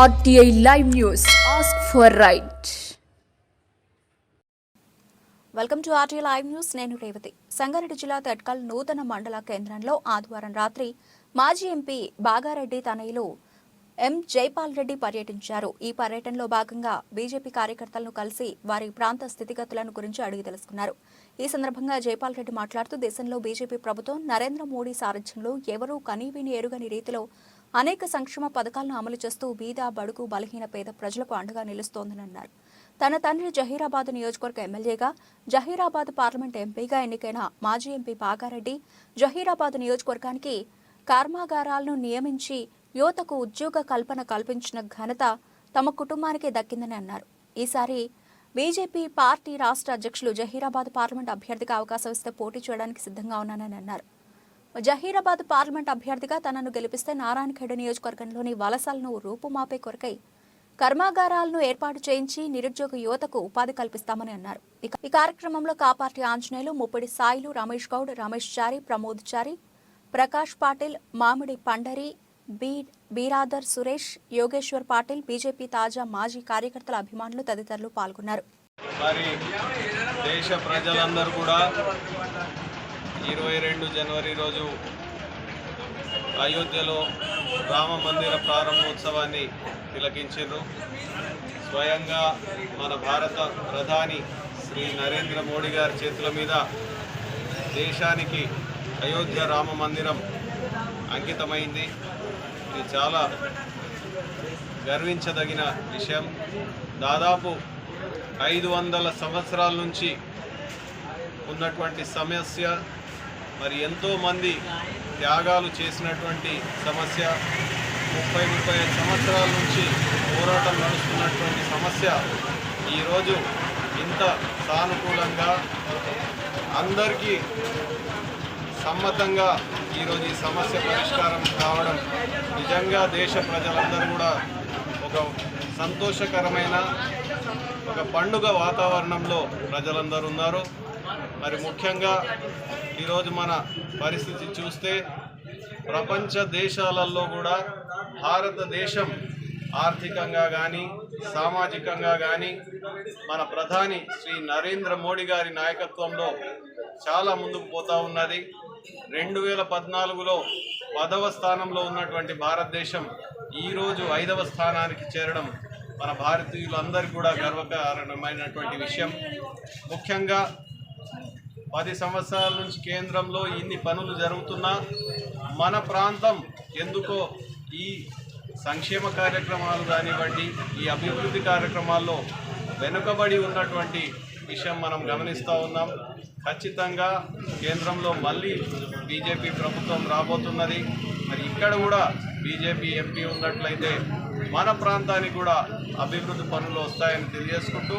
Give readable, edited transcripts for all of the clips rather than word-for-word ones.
RTI Live News. Ask for right. Welcome to RTI Live News. నేను రేవతి. సంగారెడ్డి జిల్లా తట్కల్ నూతన మండల కేంద్రంలో ఆదివారం రాత్రి మాజీ ఎంపీ బాగారెడ్డి తనయులు ఎం జైపాల్ రెడ్డి పర్యటించారు. ఈ పర్యటనలో భాగంగా బీజేపీ కార్యకర్తలను కలిసి వారి ప్రాంత స్థితిగతులను గురించి అడిగి తెలుసుకున్నారు. ఈ సందర్భంగా జైపాల్ రెడ్డి మాట్లాడుతూ దేశంలో బీజేపీ ప్రభుత్వం నరేంద్ర మోడీ సారథ్యంలో ఎవరూ కనీవిని ఎరుగని రీతిలో అనేక సంక్షేమ పథకాలను అమలు చేస్తూ బీద బడుగు బలహీన పేద ప్రజలకు అండగా నిలుస్తోందని అన్నారు. తన తండ్రి జహీరాబాద్ నియోజకవర్గ ఎమ్మెల్యేగా, జహీరాబాద్ పార్లమెంట్ ఎంపీగా ఎన్నికైన మాజీ ఎంపీ బాగారెడ్డి జహీరాబాద్ నియోజకవర్గానికి కర్మాగారాలను నియమించి యువతకు ఉద్యోగ కల్పన కల్పించిన ఘనత తమ కుటుంబానికి దక్కిందని అన్నారు. ఈసారి బీజేపీ పార్టీ రాష్ట్ర అధ్యక్షులు జహీరాబాద్ పార్లమెంట్ అభ్యర్థిగా అవకాశం ఇస్తే పోటీ చేయడానికి సిద్ధంగా ఉన్నానని అన్నారు. జహీరాబాద్ పార్లమెంట్ అభ్యర్థిగా తనను గెలిపిస్తే నారాయణఖేడ్ నియోజకవర్గంలోని వలసలను రూపుమాపే కొరకై కర్మాగారాలను ఏర్పాటు చేయించి నిరుద్యోగ యువతకు ఉపాధి కల్పిస్తామని అన్నారు. ఈ కార్యక్రమంలో కాపార్టీ ఆంజనేయులు, ముప్పిడి సాయిలు, రమేష్ గౌడ్, రమేష్ చారి, ప్రమోద్ చారి, ప్రకాష్ పాటిల్, మామిడి పండరి, బీరాదర్ సురేష్, యోగేశ్వర్ పాటిల్, బీజేపీ తాజా మాజీ కార్యకర్తల అభిమానులు తదితరులు పాల్గొన్నారు. మరి దేశ ప్రజలందరూ కూడా 22 జనవరి రోజు అయోధ్యలో రామ మందిర ప్రారంభోత్సవాన్ని తిలకించారు. స్వయంగా మన భారత ప్రధాని శ్రీ నరేంద్ర మోడీ గారి చేతుల మీద దేశానికి అయోధ్య రామ మందిరం అంకితమైంది. ఇది చాలా గర్వించదగిన విషయం. దాదాపు 500 సంవత్సరాల నుంచి ఉన్నటువంటి సమస్య, మరి ఎంతోమంది త్యాగాలు చేసినటువంటి సమస్య, 30-35 సంవత్సరాల నుంచి పోరాటం నడుస్తున్నటువంటి సమస్య ఈరోజు ఇంత సానుకూలంగా అందరికీ సమ్మతంగా ఈరోజు ఈ సమస్య పరిష్కారం కావడం నిజంగా దేశ ప్రజలందరూ కూడా ఒక సంతోషకరమైన ఒక పండుగ వాతావరణంలో ప్రజలందరూ ఉన్నారు. మరి ముఖ్యంగా ఈరోజు మన పరిస్థితి చూస్తే ప్రపంచ దేశాలలో కూడా భారతదేశం ఆర్థికంగా కానీ సామాజికంగా కానీ మన ప్రధాని శ్రీ నరేంద్ర మోడీ గారి నాయకత్వంలో చాలా ముందుకు పోతూ ఉన్నది. 2014లో 10వ స్థానంలో ఉన్నటువంటి భారతదేశం ఈరోజు 5వ స్థానానికి చేరడం మన భారతీయులందరికీ కూడా గర్వకారణమైనటువంటి విషయం. ముఖ్యంగా 10 సంవత్సరాల నుంచి కేంద్రంలో ఇన్ని పనులు జరుగుతున్నా మన ప్రాంతం ఎందుకో ఈ సంక్షేమ కార్యక్రమాలు కానివ్వండి, ఈ అభివృద్ధి కార్యక్రమాల్లో వెనుకబడి ఉన్నటువంటి విషయం మనం గమనిస్తూ ఉన్నాం. ఖచ్చితంగా కేంద్రంలో మళ్ళీ బీజేపీ ప్రభుత్వం రాబోతున్నది. మరి ఇక్కడ కూడా బీజేపీ ఎంపీ ఉన్నట్లయితే మన ప్రాంతానికి కూడా అభివృద్ధి పనులు వస్తాయని తెలియజేసుకుంటూ,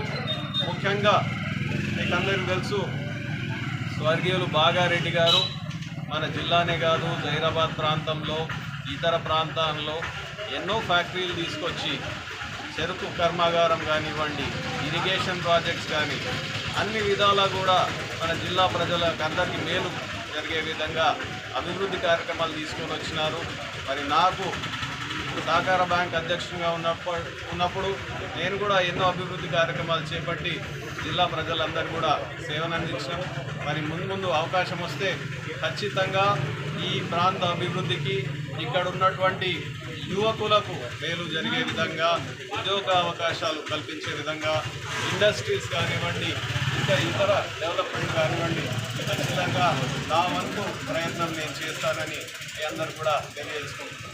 ముఖ్యంగా మీకందరికీ తెలుసు స్వర్గీయులు బాగారెడ్డి గారు మన జిల్లానే కాదు జహీరాబాద్ ప్రాంతంలో ఇతర ప్రాంతాల్లో ఎన్నో ఫ్యాక్టరీలు తీసుకొచ్చి చెరుకు కర్మాగారం కానివ్వండి, ఇరిగేషన్ ప్రాజెక్ట్స్ కానీ అన్ని విధాలా కూడా మన జిల్లా ప్రజలకు అందరికీ మేలు జరిగే విధంగా అభివృద్ధి కార్యక్రమాలు తీసుకొని వచ్చినారు. మరి నాకు సహకార బ్యాంక్ అధ్యక్షునిగా ఉన్నప్పుడు నేను కూడా ఎన్నో అభివృద్ధి కార్యక్రమాలు చేపట్టి జిల్లా ప్రజలందరూ కూడా సేవనందించడం. మరి ముందు అవకాశం వస్తే ఖచ్చితంగా ఈ ప్రాంత అభివృద్ధికి ఇక్కడ ఉన్నటువంటి యువకులకు మేలు జరిగే విధంగా, ఉద్యోగ అవకాశాలు కల్పించే విధంగా, ఇండస్ట్రీస్ కానివ్వండి, ఇంకా ఇతర డెవలప్మెంట్ కానివ్వండి, ఖచ్చితంగా నా వంతు ప్రయత్నం నేను చేస్తానని మీ అందరూ కూడా తెలియజేసుకుంటున్నాను.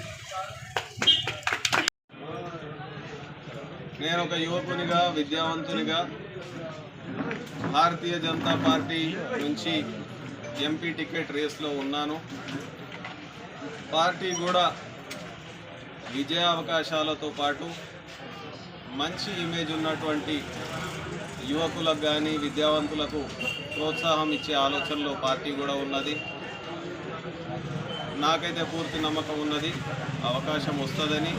నేను ఒక యువకునిగా, విద్యావంతునిగా భారతీయ జనతా పార్టీ నుంచి ఎంపీ టికెట్ రేస్లో ఉన్నాను. పార్టీ కూడా విజయ అవకాశాలతో పాటు మంచి ఇమేజ్ ఉన్నటువంటి యువకులకు కానీ విద్యావంతులకు ప్రోత్సాహం ఇచ్చే ఆలోచనలో పార్టీ కూడా ఉన్నది. నాకైతే పూర్తి నమ్మకం ఉన్నది అవకాశం వస్తుందని.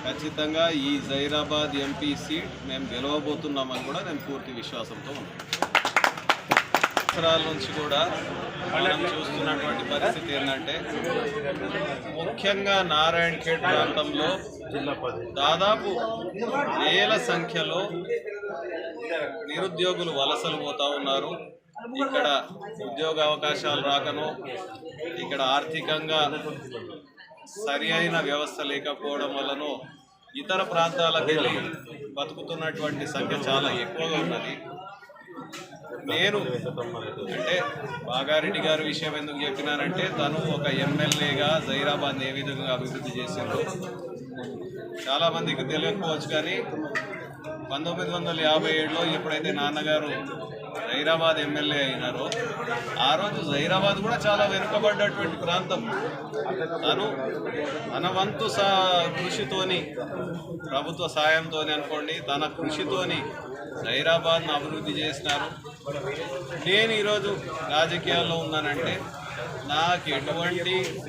ఖచ్చితంగా ఈ జహీరాబాద్ ఎంపీ సీట్ మేము గెలవబోతున్నామని కూడా నేను పూర్తి విశ్వాసంతో ఉన్నాను. సంవత్సరాల నుంచి కూడా మనం చూస్తున్నటువంటి పరిస్థితి ఏంటంటే ముఖ్యంగా నారాయణఖేడ్ ప్రాంతంలో దాదాపు వేల సంఖ్యలో నిరుద్యోగులు వలసలు పోతా ఉన్నారు. ఇక్కడ ఉద్యోగ అవకాశాలు రాకను, ఇక్కడ ఆర్థికంగా సరి అయిన వ్యవస్థ లేకపోవడం వలన ఇతర ప్రాంతాలకు వెళ్ళి బతుకుతున్నటువంటి సంఖ్య చాలా ఎక్కువగా ఉన్నది. నేను అంటే బాగారెడ్డి గారి విషయం ఎందుకు చెప్పినానంటే తను ఒక ఎమ్మెల్యేగా జైరాబాద్ ఏ విధంగా అభివృద్ధి చేసిందో చాలామందికి తెలియకపోవచ్చు. కానీ 1957లో ఎప్పుడైతే నాన్నగారు జైరాబాద్ ఎమ్మెల్యే అయినారో ఆ రోజు జైరాబాద్ కూడా చాలా వెనుకబడ్డటువంటి ప్రాంతం. తన వంతు కృషితోని, ప్రభుత్వ సాయంతో అనుకోండి, తన కృషితోని జైరాబాద్ను అభివృద్ధి చేసినారు. నేను ఈరోజు రాజకీయాల్లో ఉన్నానంటే నాకు ఎటువంటి